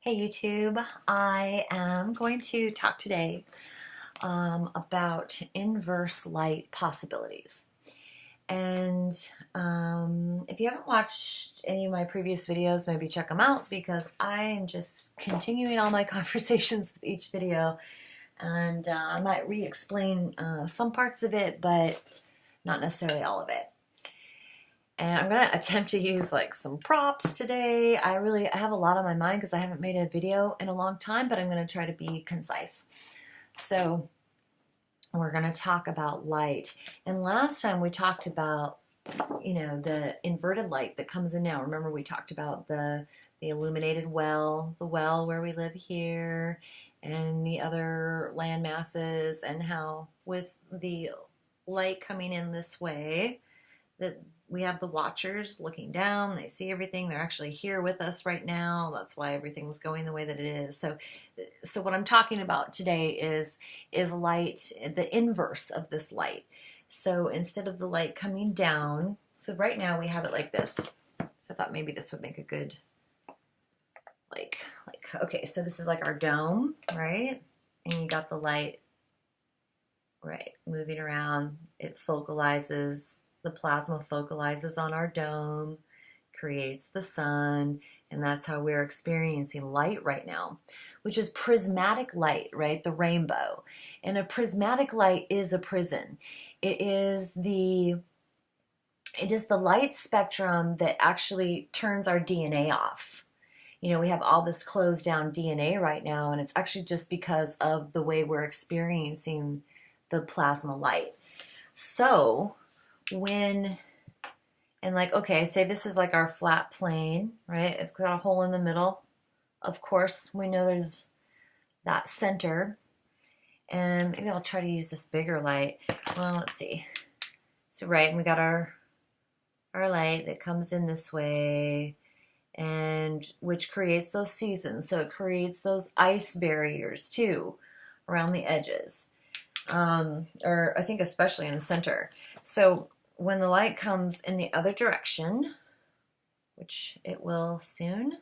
Hey YouTube, I am going to talk today about inverse light possibilities. And if you haven't watched any of my previous videos, maybe check them out because I am just continuing all my conversations with each video. And I might re-explain some parts of it, but not necessarily all of it. And I'm going to attempt to use like some props today. I have a lot on my mind because I haven't made a video in a long time, but I'm going to try to be concise. So we're going to talk about light. And last time we talked about, the inverted light that comes in now. Remember we talked about the illuminated well, the well where we live here, and the other land masses, and how with the light coming in this way, that we have the watchers looking down. They see everything. They're actually here with us right now. That's why everything's going the way that it is. So what I'm talking about today is light, the inverse of this light. So instead of the light coming down, so right now we have it like this. So I thought maybe this would make a good, okay, so this is like our dome, right? And you got the light, right, moving around. It focalizes. The plasma focalizes on our dome, creates the sun, and that's how we're experiencing light right now, which is prismatic light, right? The rainbow. And a prismatic light is a prism. It is the light spectrum that actually turns our DNA off. We have all this closed down DNA right now, and it's actually just because of the way we're experiencing the plasma light. So okay, say this is like our flat plane, right? It's got a hole in the middle. Of course, we know there's that center. And maybe I'll try to use this bigger light. Well, let's see. So, right, and we got our light that comes in this way, and which creates those seasons. So it creates those ice barriers too around the edges. Or I think especially in the center. So when the light comes in the other direction, which it will soon,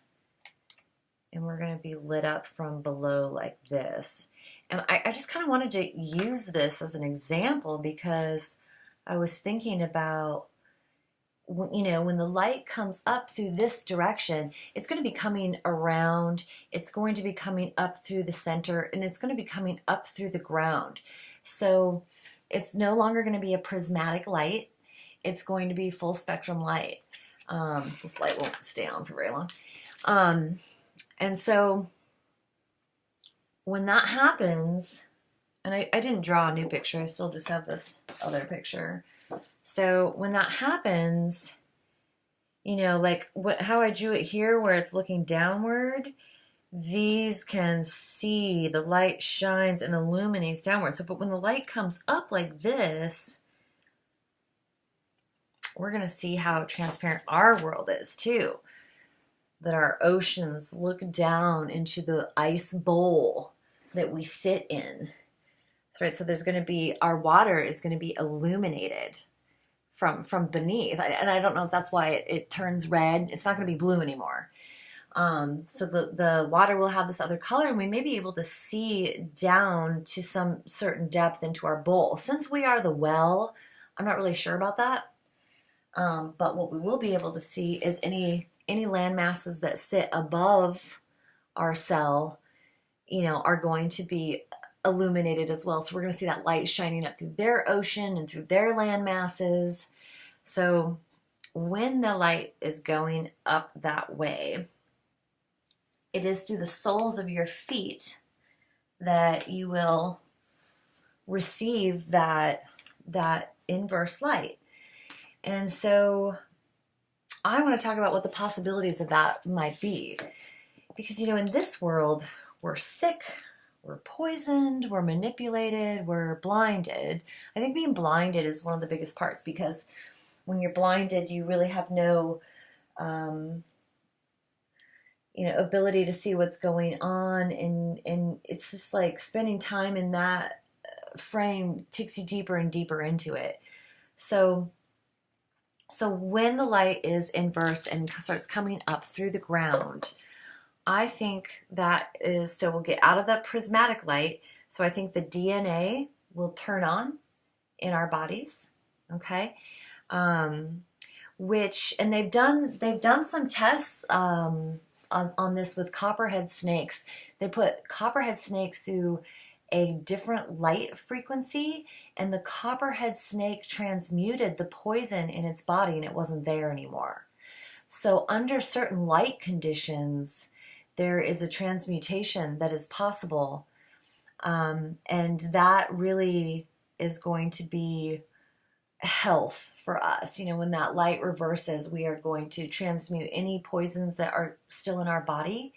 and we're going to be lit up from below like this. And I just kind of wanted to use this as an example because I was thinking about, when the light comes up through this direction, it's going to be coming around, it's going to be coming up through the center, and it's going to be coming up through the ground. So it's no longer going to be a prismatic light. It's going to be full spectrum light. This light won't stay on for very long. And so when that happens, and I didn't draw a new picture, I still just have this other picture. So when that happens, how I drew it here where it's looking downward, these can see the light shines and illuminates downward. So, but when the light comes up like this, we're going to see how transparent our world is too. That our oceans look down into the ice bowl that we sit in. That's right. So there's going to be, our water is going to be illuminated from beneath. And I don't know if that's why it turns red. It's not going to be blue anymore. So the water will have this other color, and we may be able to see down to some certain depth into our bowl. Since we are the well, I'm not really sure about that. But what we will be able to see is any land masses that sit above our cell, are going to be illuminated as well. So we're going to see that light shining up through their ocean and through their land masses. So when the light is going up that way, it is through the soles of your feet that you will receive that inverse light. And so I want to talk about what the possibilities of that might be. Because, in this world, we're sick, we're poisoned, we're manipulated, we're blinded. I think being blinded is one of the biggest parts because when you're blinded, you really have no ability to see what's going on, and it's just like spending time in that frame takes you deeper and deeper into it. So when the light is inverse and starts coming up through the ground, I think that is, so we'll get out of that prismatic light. So I think the DNA will turn on in our bodies. Okay. Um, which, and they've done some tests on this with copperhead snakes. They put copperhead snakes through a different light frequency, and the copperhead snake transmuted the poison in its body and it wasn't there anymore. So under certain light conditions, there is a transmutation that is possible, and that really is going to be health for us. When that light reverses, we are going to transmute any poisons that are still in our body.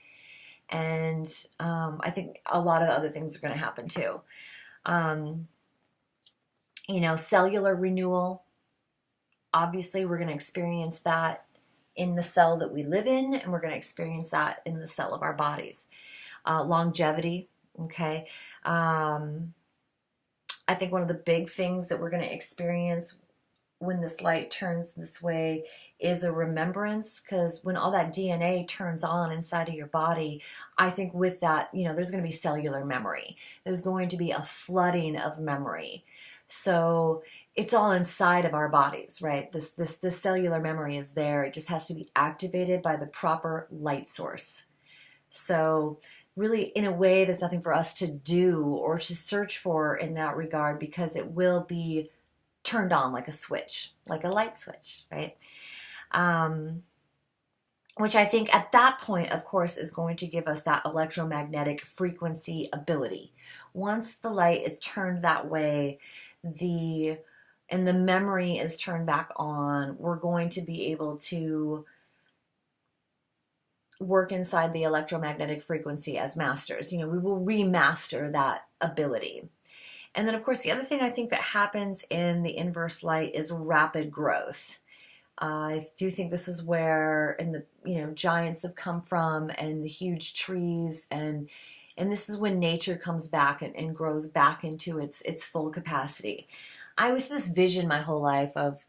And I think a lot of other things are going to happen too. Cellular renewal. Obviously, we're going to experience that in the cell that we live in, and we're going to experience that in the cell of our bodies. Longevity, okay. I think one of the big things that we're going to experience when this light turns this way is a remembrance, because when all that DNA turns on inside of your body, I think with that, there's going to be cellular memory. There's going to be a flooding of memory. So it's all inside of our bodies, right? This cellular memory is there. It just has to be activated by the proper light source. So really, in a way, there's nothing for us to do or to search for in that regard, because it will be turned on like a switch, like a light switch, right? Which I think at that point, of course, is going to give us that electromagnetic frequency ability. Once the light is turned that way, and the memory is turned back on, we're going to be able to work inside the electromagnetic frequency as masters. We will remaster that ability. And then, of course, the other thing I think that happens in the inverse light is rapid growth. I do think this is where, giants have come from, and the huge trees, and this is when nature comes back and grows back into its full capacity. I was this vision my whole life of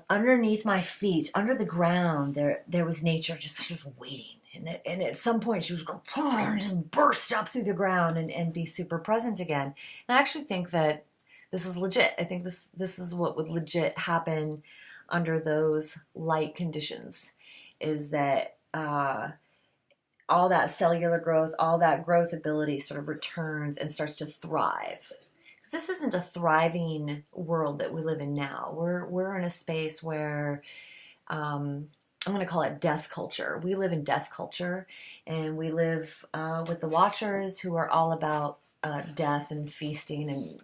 underneath my feet, under the ground, there was nature just waiting. And at some point she was going to just burst up through the ground and be super present again. And I actually think that this is legit. I think this is what would legit happen under those light conditions, is that all that cellular growth, all that growth ability sort of returns and starts to thrive. Because this isn't a thriving world that we live in now. We're in a space where I'm going to call it death culture. We live in death culture, and we live with the Watchers, who are all about death and feasting and,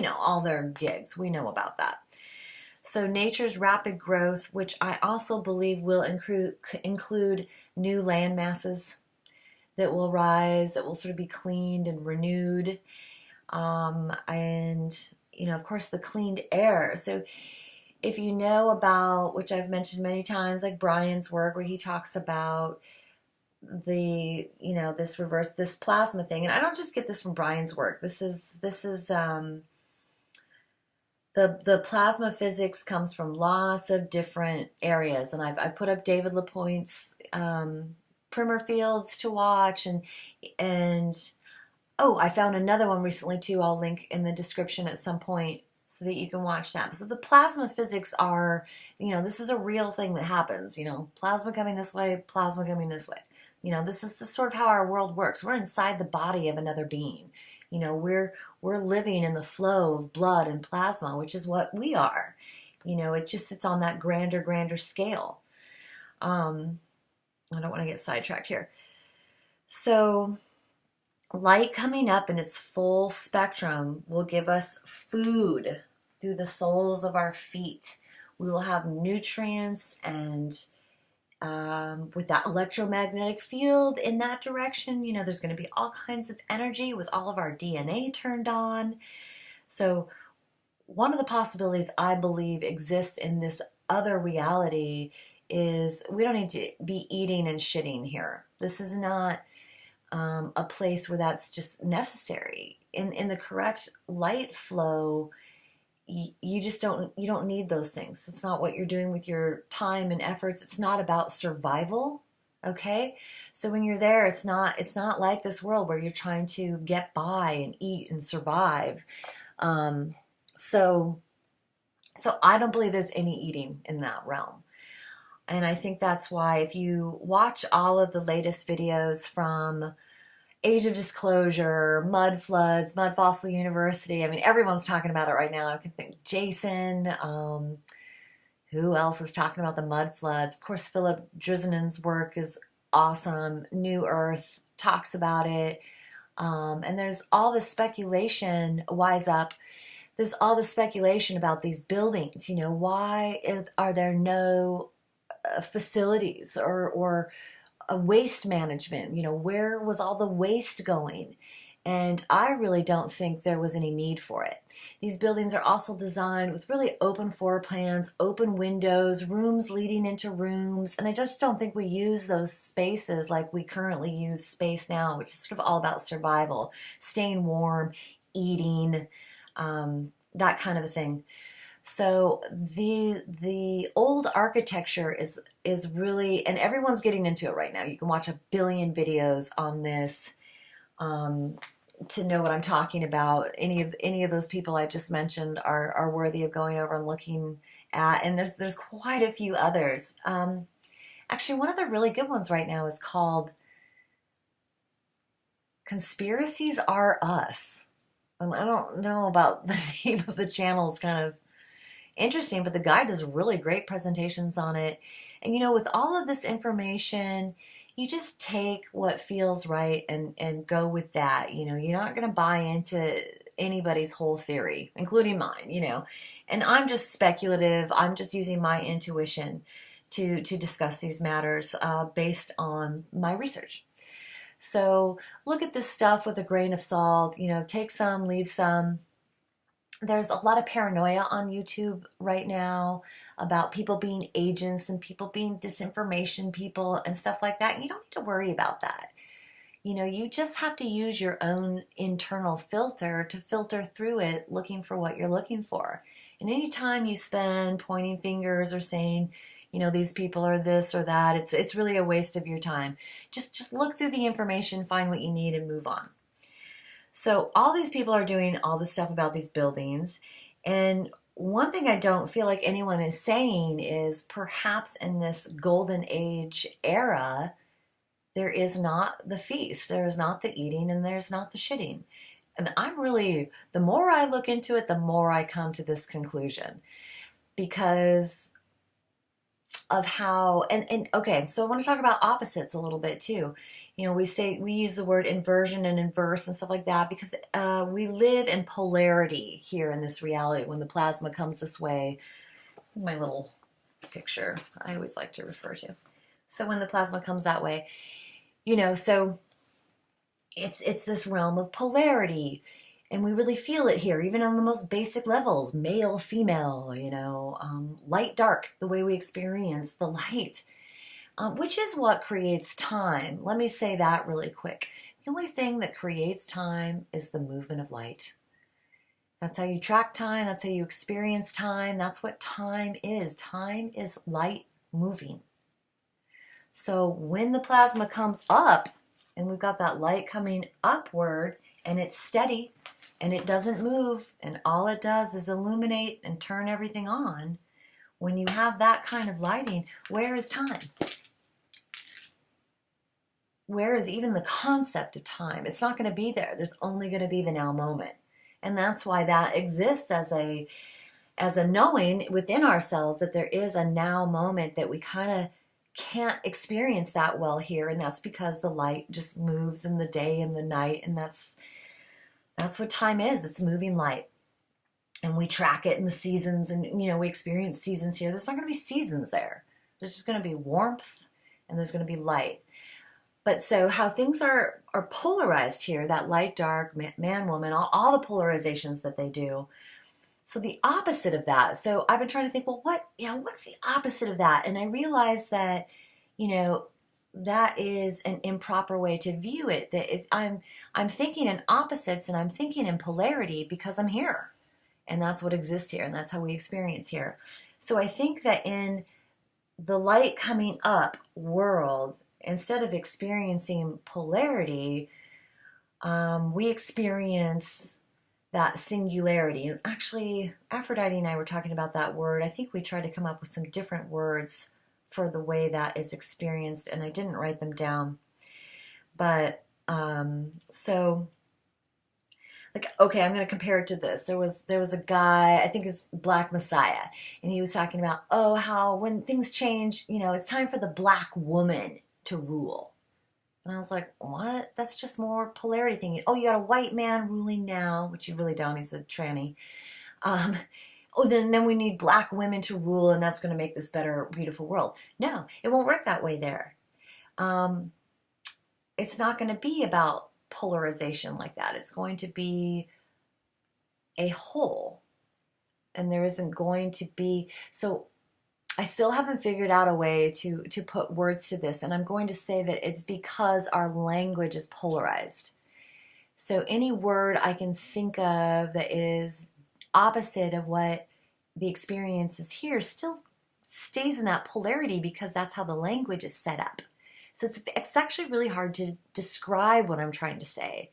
all their gigs. We know about that. So nature's rapid growth, which I also believe will include new land masses that will rise, that will sort of be cleaned and renewed. And, of course, the cleaned air. So if you know about, which I've mentioned many times, like Brian's work, where he talks about the, this plasma thing. And I don't just get this from Brian's work. This is the plasma physics comes from lots of different areas. And I've put up David LaPointe's primer fields to watch, and oh, I found another one recently too. I'll link in the description at some point so that you can watch that. So the plasma physics are, this is a real thing that happens. Plasma coming this way, plasma coming this way. This is sort of how our world works. We're inside the body of another being. We're living in the flow of blood and plasma, which is what we are. It's on that grander scale. I don't want to get sidetracked here. So light coming up in its full spectrum will give us food through the soles of our feet. We will have nutrients, and with that electromagnetic field in that direction, there's going to be all kinds of energy with all of our DNA turned on. So one of the possibilities I believe exists in this other reality is we don't need to be eating and shitting here. This is not a place where that's just necessary. In the correct light flow, you don't need those things. It's not what you're doing with your time and efforts. It's not about survival. Okay? So when you're there, it's not like this world where you're trying to get by and eat and survive. Um, so so I don't believe there's any eating in that realm. And I think that's why if you watch all of the latest videos from Age of Disclosure, Mud Floods, Mud Fossil University, I mean, everyone's talking about it right now. I can think Jason, who else is talking about the mud floods? Of course, Philip Driznan's work is awesome. New Earth talks about it. And there's all this speculation, Wise Up, there's all this speculation about these buildings. You know, why are there no facilities or a waste management? You know, where was all the waste going? And I really don't think there was any need for it. These buildings are also designed with really open floor plans, open windows, rooms leading into rooms. And I just don't think we use those spaces like we currently use space now, which is sort of all about survival, staying warm, eating, that kind of a thing. So the old architecture is really, and everyone's getting into it right now. You can watch a billion videos on this to know what I'm talking about. Any of those people I just mentioned are worthy of going over and looking at, and there's quite a few others. Actually, one of the really good ones right now is called Conspiracies Are Us. I don't know about the name of the channel. It's kind of interesting, but the guy does really great presentations on it. And you know, with all of this information, you just take what feels right and go with that. You know, you're not going to buy into anybody's whole theory, including mine, you know. And I'm just speculative. I'm just using my intuition to discuss these matters based on my research. So look at this stuff with a grain of salt, you know, take some, leave some. There's a lot of paranoia on YouTube right now about people being agents and people being disinformation people and stuff like that. You don't need to worry about that. You know, you just have to use your own internal filter to filter through it, looking for what you're looking for. And anytime you spend pointing fingers or saying, you know, these people are this or that, it's really a waste of your time. Just look through the information, find what you need, and move on. So all these people are doing all this stuff about these buildings. And one thing I don't feel like anyone is saying is perhaps in this golden age era, there is not the feast, there is not the eating, and there's not the shitting. And I'm really, the more I look into it, the more I come to this conclusion. Because of how, and okay, so I want to talk about opposites a little bit too. You know, we use the word inversion and inverse and stuff like that because we live in polarity here in this reality. When the plasma comes this way, my little picture I always like to refer to. So when the plasma comes that way, you know, so it's this realm of polarity. And we really feel it here, even on the most basic levels, male, female, you know, light, dark, the way we experience the light, which is what creates time. Let me say that really quick. The only thing that creates time is the movement of light. That's how you track time. That's how you experience time. That's what time is. Time is light moving. So when the plasma comes up, and we've got that light coming upward, and it's steady, and it doesn't move, and all it does is illuminate and turn everything on. When you have that kind of lighting, where is time? Where is even the concept of time? It's not going to be there. There's only going to be the now moment. And that's why that exists as a knowing within ourselves that there is a now moment that we kind of can't experience that well here. And that's because the light just moves in the day and the night, and that's what time is. It's moving light. And we track it in the seasons, and, you know, we experience seasons here. There's not going to be seasons there. There's just going to be warmth, and there's going to be light. But so how things are polarized here, that light, dark, man, woman, all the polarizations that they do. So the opposite of that. So I've been trying to think, well, what's the opposite of that? And I realized that, you know, that is an improper way to view it. That if I'm thinking in opposites and I'm thinking in polarity because I'm here. And that's what exists here, and that's how we experience here. So I think that in the light coming up world, instead of experiencing polarity, we experience that singularity. And actually, Aphrodite and I were talking about that word. I think we tried to come up with some different words for the way that is experienced, and I didn't write them down. But so, like, okay, I'm going to compare it to this. There was a guy, I think is Black Messiah, and he was talking about, oh, how when things change, it's time for the black woman to rule. And I was like, what? That's just more polarity thinking. Oh, you got a white man ruling now, which you really don't. He's a tranny. Oh, then we need black women to rule, and that's going to make this better, beautiful world. No, it won't work that way there. It's not going to be about polarization like that. It's going to be a whole, and there isn't going to be. So I still haven't figured out a way to put words to this, and I'm going to say that it's because our language is polarized. So any word I can think of that is opposite of what the experience is here still stays in that polarity because that's how the language is set up. So it's actually really hard to describe what I'm trying to say.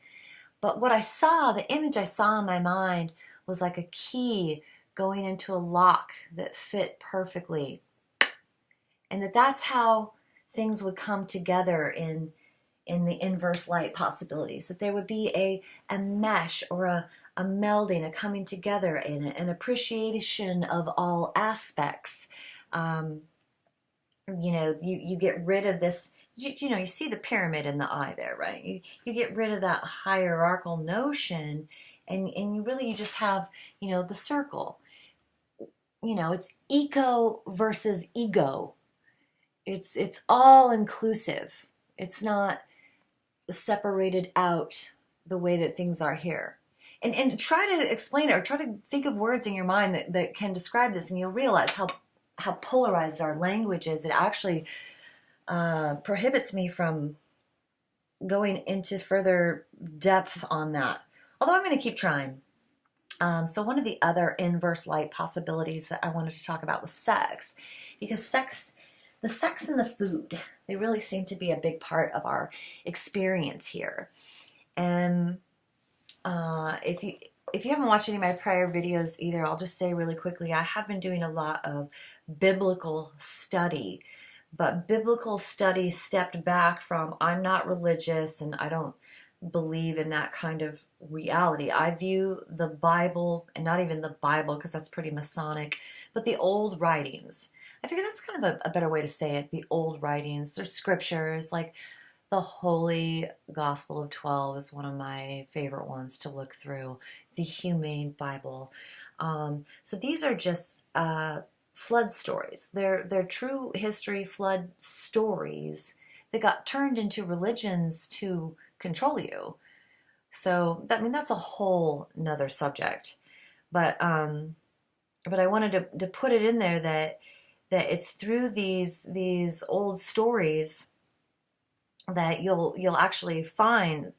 But what I saw, the image I saw in my mind was like a key going into a lock that fit perfectly. And that's how things would come together in the inverse light possibilities. That there would be a mesh or a melding, a coming together, and an appreciation of all aspects. You get rid of this, you see the pyramid in the eye there, right? You get rid of that hierarchical notion, and you just have, the circle. It's eco versus ego. It's all inclusive. It's not separated out the way that things are here. And try to explain it, or try to think of words in your mind that can describe this, and you'll realize how polarized our language is. It actually prohibits me from going into further depth on that. Although I'm going to keep trying. So one of the other inverse light possibilities that I wanted to talk about was sex. Because the sex and the food, they really seem to be a big part of our experience here. And if you haven't watched any of my prior videos either, I'll just say really quickly, I have been doing a lot of biblical study. But biblical study stepped back from, I'm not religious and I don't believe in that kind of reality. I view the Bible, and not even the Bible because that's pretty Masonic, but the old writings. I figure that's kind of a better way to say it, the old writings. There's scriptures, like the Holy Gospel of 12 is one of my favorite ones to look through, the Humane Bible. So these are just flood stories. They're true history flood stories that got turned into religions to control you. So that's a whole nother subject. But I wanted to put it in there that it's through these old stories that you'll actually find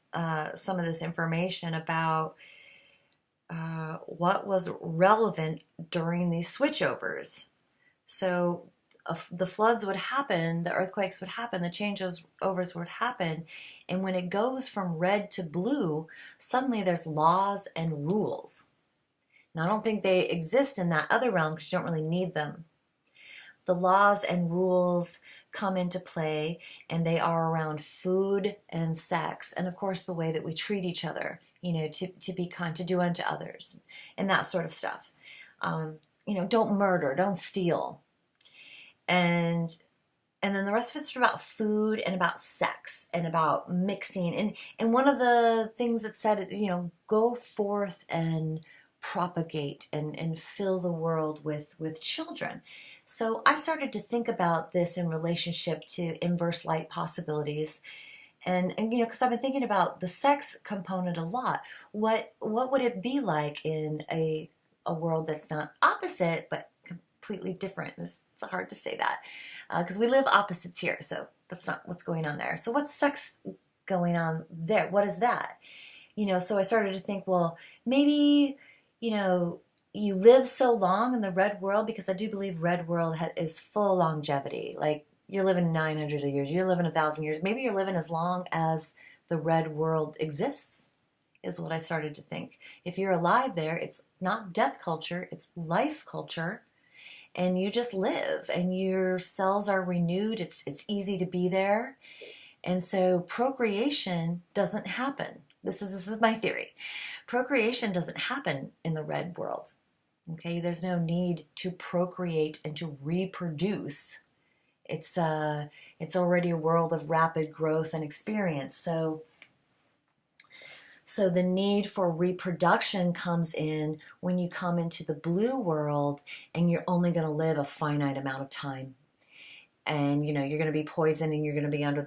some of this information about what was relevant during these switchovers. So the floods would happen, the earthquakes would happen, the changeovers would happen, and when it goes from red to blue, suddenly there's laws and rules. Now, I don't think they exist in that other realm because you don't really need them. The laws and rules come into play, and they are around food and sex, and of course the way that we treat each other, to be kind, to do unto others, and that sort of stuff. Don't murder, don't steal. And then the rest of it's about food and about sex and about mixing. And one of the things that said, go forth and propagate and fill the world with children. So I started to think about this in relationship to inverse light possibilities. And because I've been thinking about the sex component a lot. What would it be like in a world that's not opposite, but completely different? It's hard to say that because we live opposites here, so that's not what's going on there. So what's sex going on there? What is that? So I started to think, well, maybe, you live so long in the red world, because I do believe red world is full longevity. Like, you're living 900 years, you're living 1,000 years, maybe you're living as long as the red world exists, is what I started to think. If you're alive there, it's not death culture, it's life culture, and you just live, and your cells are renewed, it's easy to be there, and so procreation doesn't happen. This is my theory. Procreation doesn't happen in the red world. Okay, there's no need to procreate and to reproduce. It's already a world of rapid growth and experience. So the need for reproduction comes in when you come into the blue world and you're only going to live a finite amount of time. And you're going to be poisoned and you're going to be under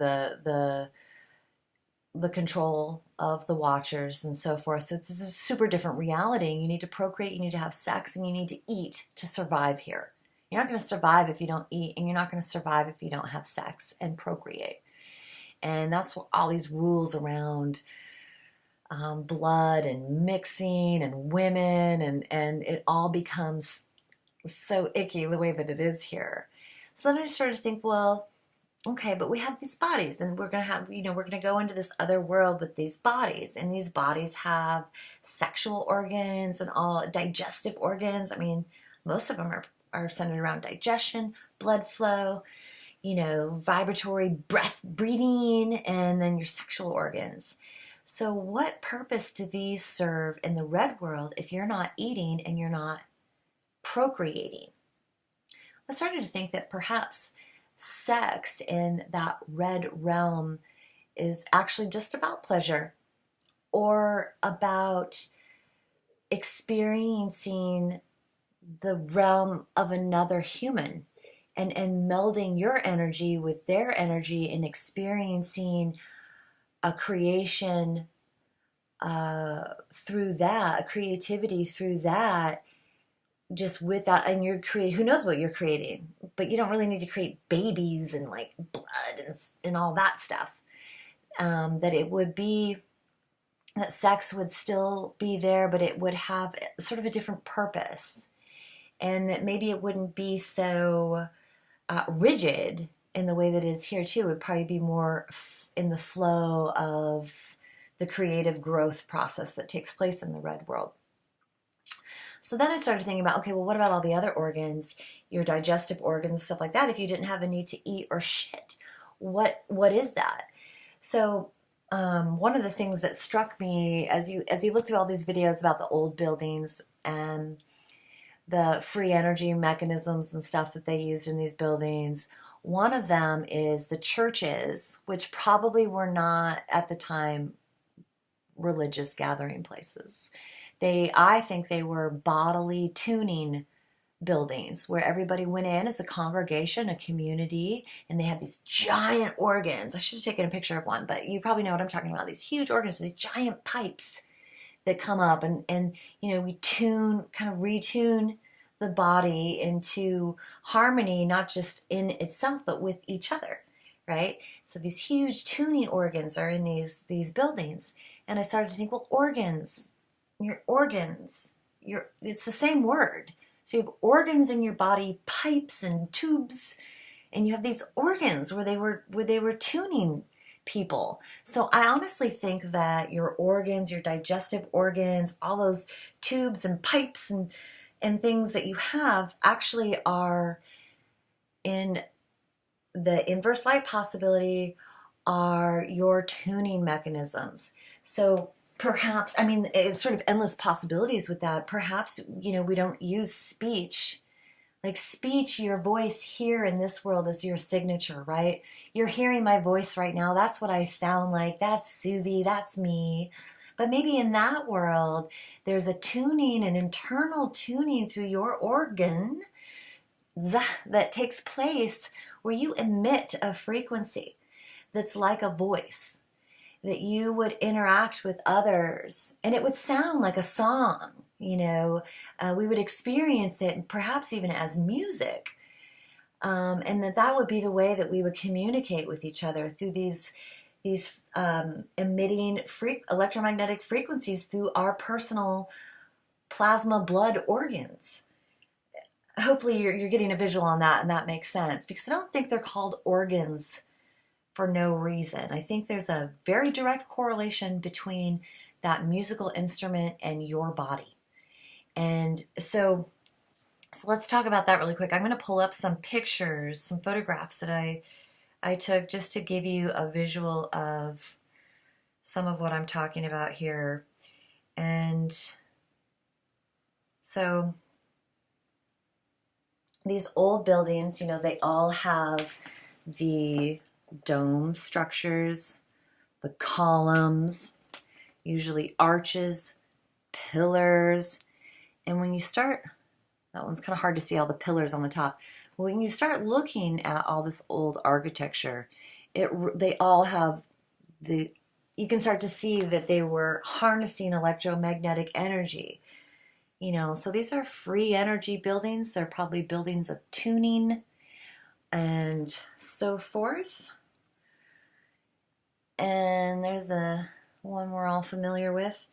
the control of the watchers and so forth. So it's a super different reality. You need to procreate, you need to have sex, and you need to eat to survive here. You're not going to survive if you don't eat, and you're not going to survive if you don't have sex and procreate. And that's what all these rules around blood and mixing and women, and it all becomes so icky the way that it is here. So then I started to think, well, okay, but we have these bodies, and we're going to have, we're going to go into this other world with these bodies, and these bodies have sexual organs and all digestive organs. I mean, most of them are centered around digestion, blood flow, vibratory breathing, and then your sexual organs. So what purpose do these serve in the red world if you're not eating and you're not procreating? I started to think that perhaps sex in that red realm is actually just about pleasure, or about experiencing the realm of another human, and melding your energy with their energy and experiencing a creation through that, a creativity through that, just with that. And who knows what you're creating, but you don't really need to create babies and like blood and all that stuff. That it would be, that sex would still be there, but it would have sort of a different purpose, and that maybe it wouldn't be so rigid in the way that it is here too. It would probably be more in the flow of the creative growth process that takes place in the red world. So then I started thinking about, okay, well, what about all the other organs, your digestive organs and stuff like that? If you didn't have a need to eat or shit, what is that? So one of the things that struck me as you look through all these videos about the old buildings and the free energy mechanisms and stuff that they used in these buildings, one of them is the churches, which probably were not at the time religious gathering places. I think they were bodily tuning buildings where everybody went in as a congregation, a community, and they had these giant organs. I should have taken a picture of one, but you probably know what I'm talking about. These huge organs, these giant pipes that come up, and we kind of retune the body into harmony, not just in itself, but with each other, right? So these huge tuning organs are in these buildings. And I started to think, well, organs, it's the same word. So you have organs in your body, pipes and tubes, and you have these organs where they were tuning people. So I honestly think that your organs, your digestive organs, all those tubes and pipes and things that you have actually are, in the inverse light possibility, are your tuning mechanisms. So perhaps, it's sort of endless possibilities with that. Perhaps, we don't use speech. Like speech, your voice here in this world is your signature, right? You're hearing my voice right now. That's what I sound like. That's Suvi. That's me. But maybe in that world, there's a tuning, an internal tuning through your organ that takes place where you emit a frequency that's like a voice, that you would interact with others, and it would sound like a song. We would experience it perhaps even as music, and that would be the way that we would communicate with each other, through these emitting electromagnetic frequencies through our personal plasma blood organs. hopefully you're getting a visual on that, and that makes sense, because I don't think they're called organs for no reason. I think there's a very direct correlation between that musical instrument and your body. And so let's talk about that really quick. I'm going to pull up some pictures, some photographs that I took just to give you a visual of some of what I'm talking about here. And so these old buildings, you know, they all have the dome structures, the columns, usually arches, pillars. And when you start, that one's kind of hard to see all the pillars on the top. When you start looking at all this old architecture, they all have you can start to see that they were harnessing electromagnetic energy. You know, so these are free energy buildings. They're probably buildings of tuning and so forth. And there's one we're all familiar with.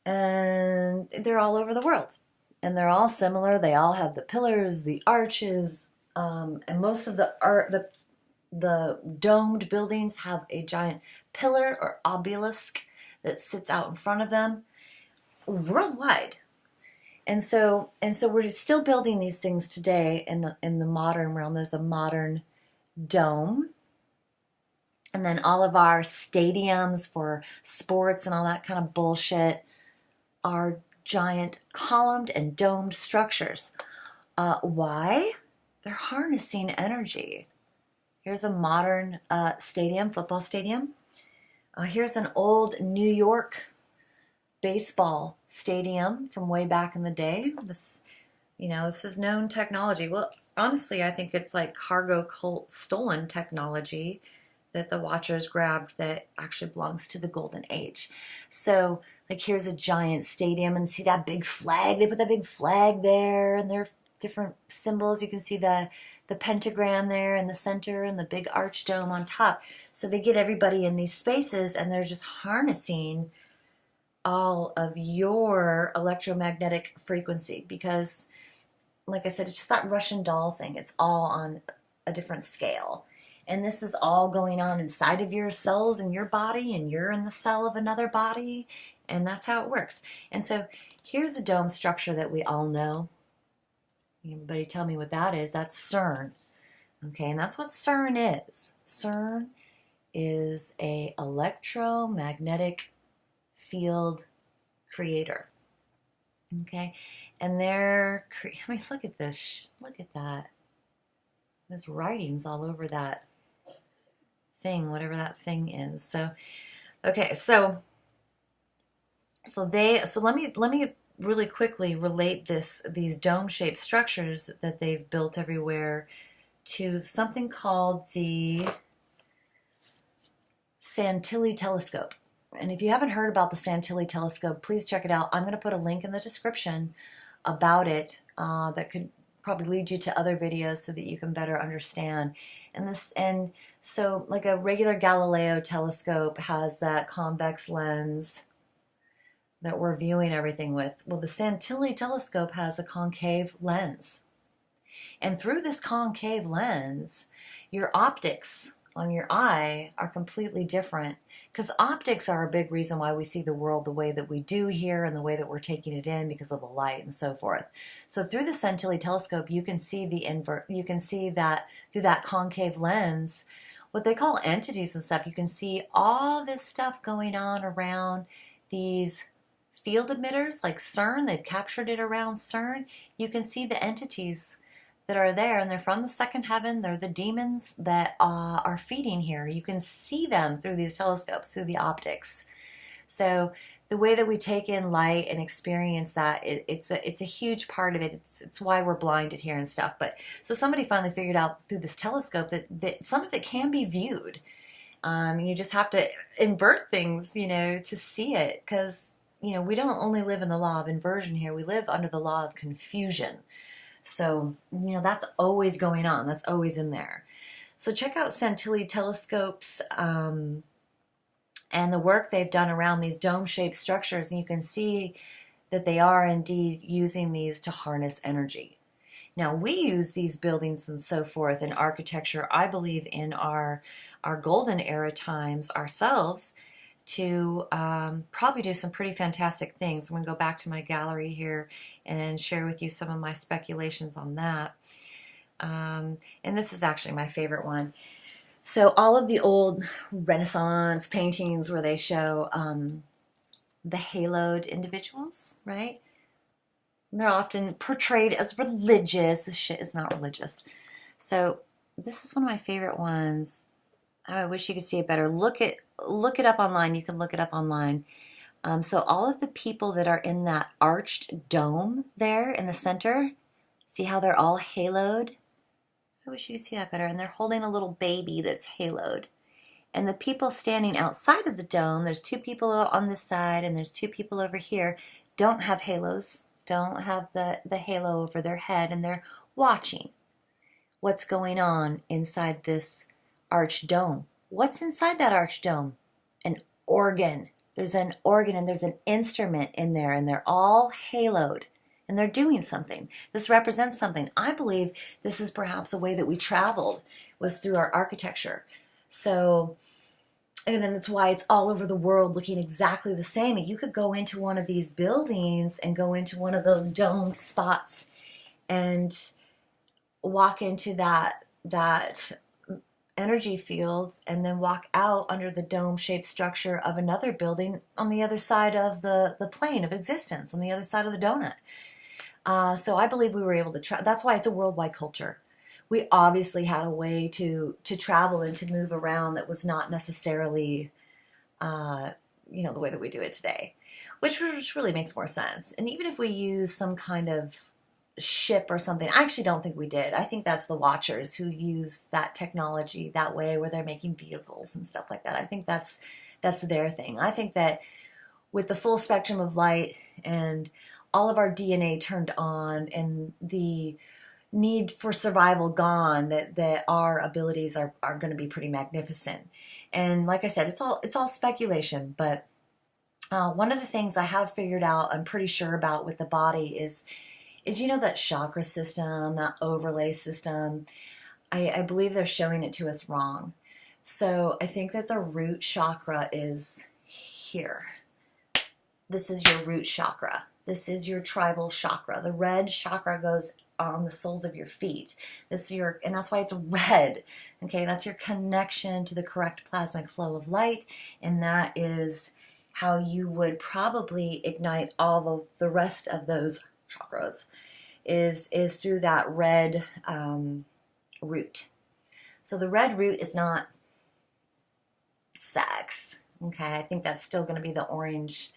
And they're all over the world. And they're all similar. They all have the pillars, the arches, and most of the domed buildings have a giant pillar or obelisk that sits out in front of them worldwide. And so we're still building these things today in the modern realm. There's a modern dome. And then all of our stadiums for sports and all that kind of bullshit are giant columned and domed structures. Why? They're harnessing energy. Here's a modern stadium, football stadium. Here's an old New York baseball stadium from way back in the day. This is known technology. Well, honestly, I think it's like cargo cult stolen technology that the Watchers grabbed that actually belongs to the Golden Age. So, like, here's a giant stadium, and see that big flag? They put that big flag there, and there are different symbols. You can see the pentagram there in the center and the big arch dome on top. So they get everybody in these spaces, and they're just harnessing all of your electromagnetic frequency, because, like I said, it's just that Russian doll thing. It's all on a different scale. And this is all going on inside of your cells in your body, and you're in the cell of another body, and that's how it works. And so here's a dome structure that we all know. Anybody tell me what that is? That's CERN. Okay, and that's what CERN is. CERN is a electromagnetic field creator. Okay, and look at this. Look at that. There's writings all over that thing, whatever that thing is. So, okay, so let me really quickly relate these dome-shaped structures that they've built everywhere to something called the Santilli Telescope. And if you haven't heard about the Santilli Telescope, please check it out. I'm going to put a link in the description about it that could probably lead you to other videos so that you can better understand. And so, like, a regular Galileo telescope has that convex lens that we're viewing everything with. Well, the Santilli Telescope has a concave lens. And through this concave lens, your optics on your eye are completely different, because optics are a big reason why we see the world the way that we do here and the way that we're taking it in because of the light and so forth. So through the Santilli Telescope, you can see that through that concave lens, what they call entities and stuff. You can see all this stuff going on around these field emitters like CERN. They've captured it around CERN. You can see the entities that are there, and they're from the second heaven. They're the demons that are feeding here. You can see them through these telescopes, through the optics. So the way that we take in light and experience that, it's a huge part of it. It's why we're blinded here and stuff. But so somebody finally figured out through this telescope that some of it can be viewed. You just have to invert things, to see it, because we don't only live in the law of inversion here. We live under the law of confusion. So, that's always going on. That's always in there. So check out Santilli Telescopes and the work they've done around these dome-shaped structures. And you can see that they are indeed using these to harness energy. Now, we use these buildings and so forth in architecture, I believe, in our golden era times ourselves to probably do some pretty fantastic things. I'm going to go back to my gallery here and share with you some of my speculations on that. And this is actually my favorite one. So all of the old Renaissance paintings where they show the haloed individuals, right? And they're often portrayed as religious. This shit is not religious. So this is one of my favorite ones. Oh, I wish you could see it better. Look it up online. You can look it up online. So all of the people that are in that arched dome there in the center, see how they're all haloed? I wish you could see that better. And they're holding a little baby that's haloed. And the people standing outside of the dome, there's two people on this side and there's two people over here, don't have halos, don't have the halo over their head, and they're watching what's going on inside this arched dome. What's inside that arched dome? An organ. There's an organ and there's an instrument in there, and they're all haloed. And they're doing something. This represents something. I believe this is perhaps a way that we traveled, was through our architecture. So, and then that's why it's all over the world looking exactly the same. You could go into one of these buildings and go into one of those domed spots and walk into that energy field and then walk out under the dome-shaped structure of another building on the other side of the plane of existence, on the other side of the donut. So I believe we were able to that's why it's a worldwide culture. We obviously had a way to travel and to move around that was not necessarily, the way that we do it today, which really makes more sense. And even if we use some kind of ship or something, I actually don't think we did. I think that's the Watchers who use that technology that way, where they're making vehicles and stuff like that. I think that's their thing. I think that with the full spectrum of light and all of our DNA turned on and the need for survival gone, that our abilities are going to be pretty magnificent. And like I said, it's all speculation, but one of the things I have figured out, I'm pretty sure about with the body is that chakra system, that overlay system. I believe they're showing it to us wrong. So I think that the root chakra is here. This is your root chakra. This is your tribal chakra. The red chakra goes on the soles of your feet. And that's why it's red. Okay, that's your connection to the correct plasmic flow of light, and that is how you would probably ignite all of the rest of those chakras, is through that red root. So the red root is not sex. Okay, I think that's still going to be the orange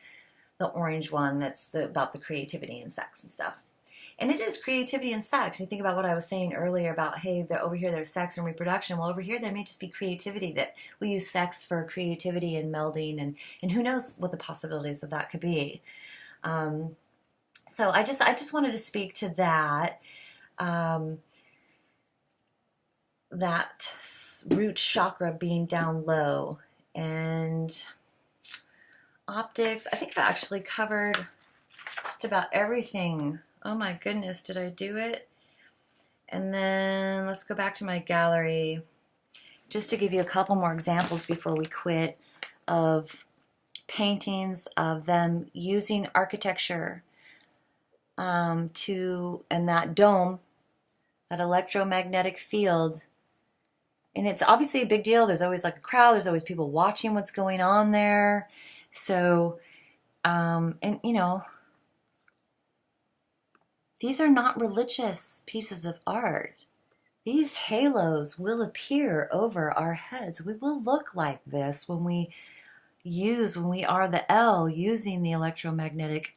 one that's about the creativity and sex and stuff. And it is creativity and sex. You think about what I was saying earlier about, hey, over here there's sex and reproduction. Well, over here there may just be creativity, that we use sex for creativity and melding, and who knows what the possibilities of that could be. So I just wanted to speak to that, that root chakra being down low, and optics. I think I actually covered just about everything. Oh my goodness, did I do it? And then let's go back to my gallery just to give you a couple more examples before we quit, of paintings of them using architecture and that dome, that electromagnetic field. And it's obviously a big deal. There's always like a crowd. There's always people watching what's going on there. So, these are not religious pieces of art. These halos will appear over our heads. We will look like this when we are the L using the electromagnetic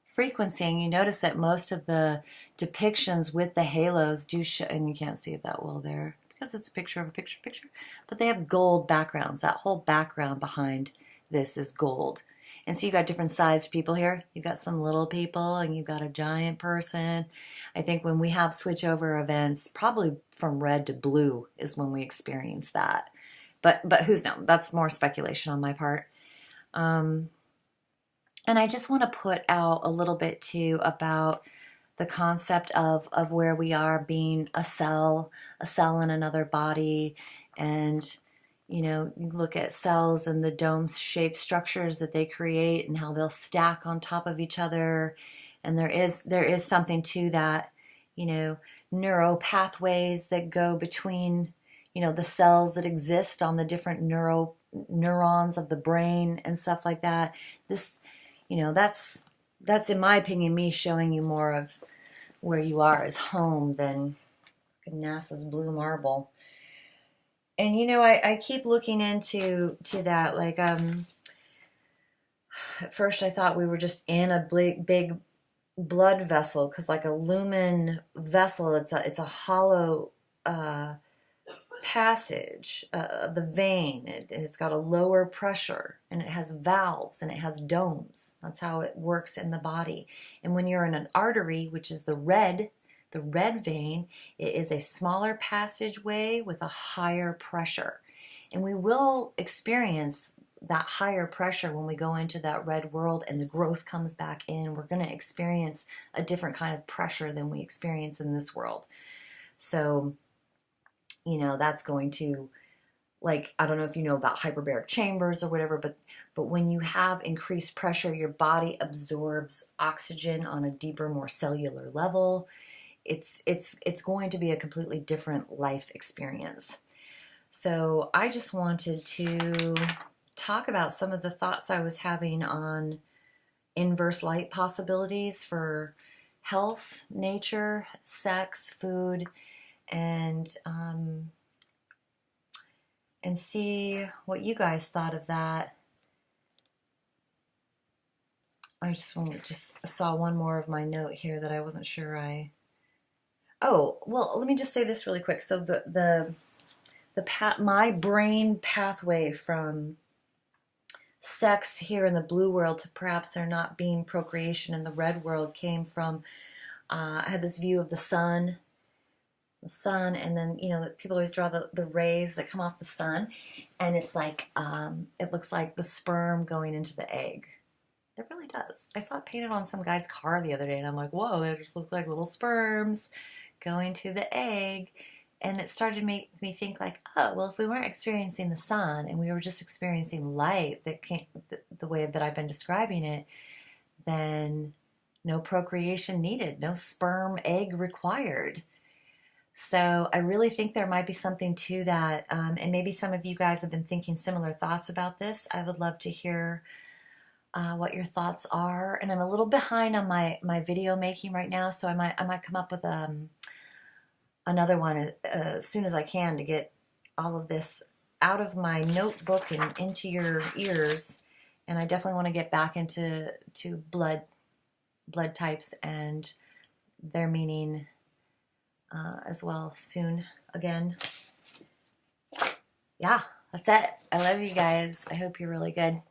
frequency. And you notice that most of the depictions with the halos do show, and you can't see it that well there because it's a picture of a picture, but they have gold backgrounds. That whole background behind this is gold. And so you've got different sized people here. You've got some little people and you've got a giant person. I think when we have switchover events, probably from red to blue is when we experience that. But who's knows? That's more speculation on my part. And I just want to put out a little bit too about the concept of where we are being a cell in another body. And, you know, you look at cells and the dome-shaped structures that they create and how they'll stack on top of each other. And there is something to that, you know, neuro pathways that go between, you know, the cells that exist on the different neurons of the brain and stuff like that. This, you know, that's in my opinion me showing you more of where you are as home than NASA's blue marble. And you know, I keep looking into that. Like at first I thought we were just in a big blood vessel, because like a lumen vessel, it's a hollow passage, the vein. It's got a lower pressure, and it has valves, and it has domes. That's how it works in the body. And when you're in an artery, which is the red vein, it is a smaller passageway with a higher pressure. And we will experience that higher pressure when we go into that red world and the growth comes back in. We're going to experience a different kind of pressure than we experience in this world. So, you know, that's going to, like, I don't know if you know about hyperbaric chambers or whatever, but when you have increased pressure, your body absorbs oxygen on a deeper, more cellular level. It's going to be a completely different life experience. So I just wanted to talk about some of the thoughts I was having on inverse light possibilities for health, nature, sex, food, and see what you guys thought of that. I just saw one more of my note here that I wasn't sure Oh, well, let me just say this really quick. So my brain pathway from sex here in the blue world to perhaps there not being procreation in the red world came from, I had this view of the sun, and then, you know, people always draw the rays that come off the sun, and it's like, it looks like the sperm going into the egg. It really does. I saw it painted on some guy's car the other day, and I'm like, whoa, they just look like little sperms going to the egg. And it started to make me think like, oh, well, if we weren't experiencing the sun and we were just experiencing light that came the way that I've been describing it, then no procreation needed, no sperm egg required. So I really think there might be something to that. And maybe some of you guys have been thinking similar thoughts about this. I would love to hear what your thoughts are. And I'm a little behind on my video making right now, so I might come up with another one as soon as I can to get all of this out of my notebook and into your ears. And I definitely want to get back into blood types and their meaning as well soon again. Yeah, that's it. I love you guys. I hope you're really good.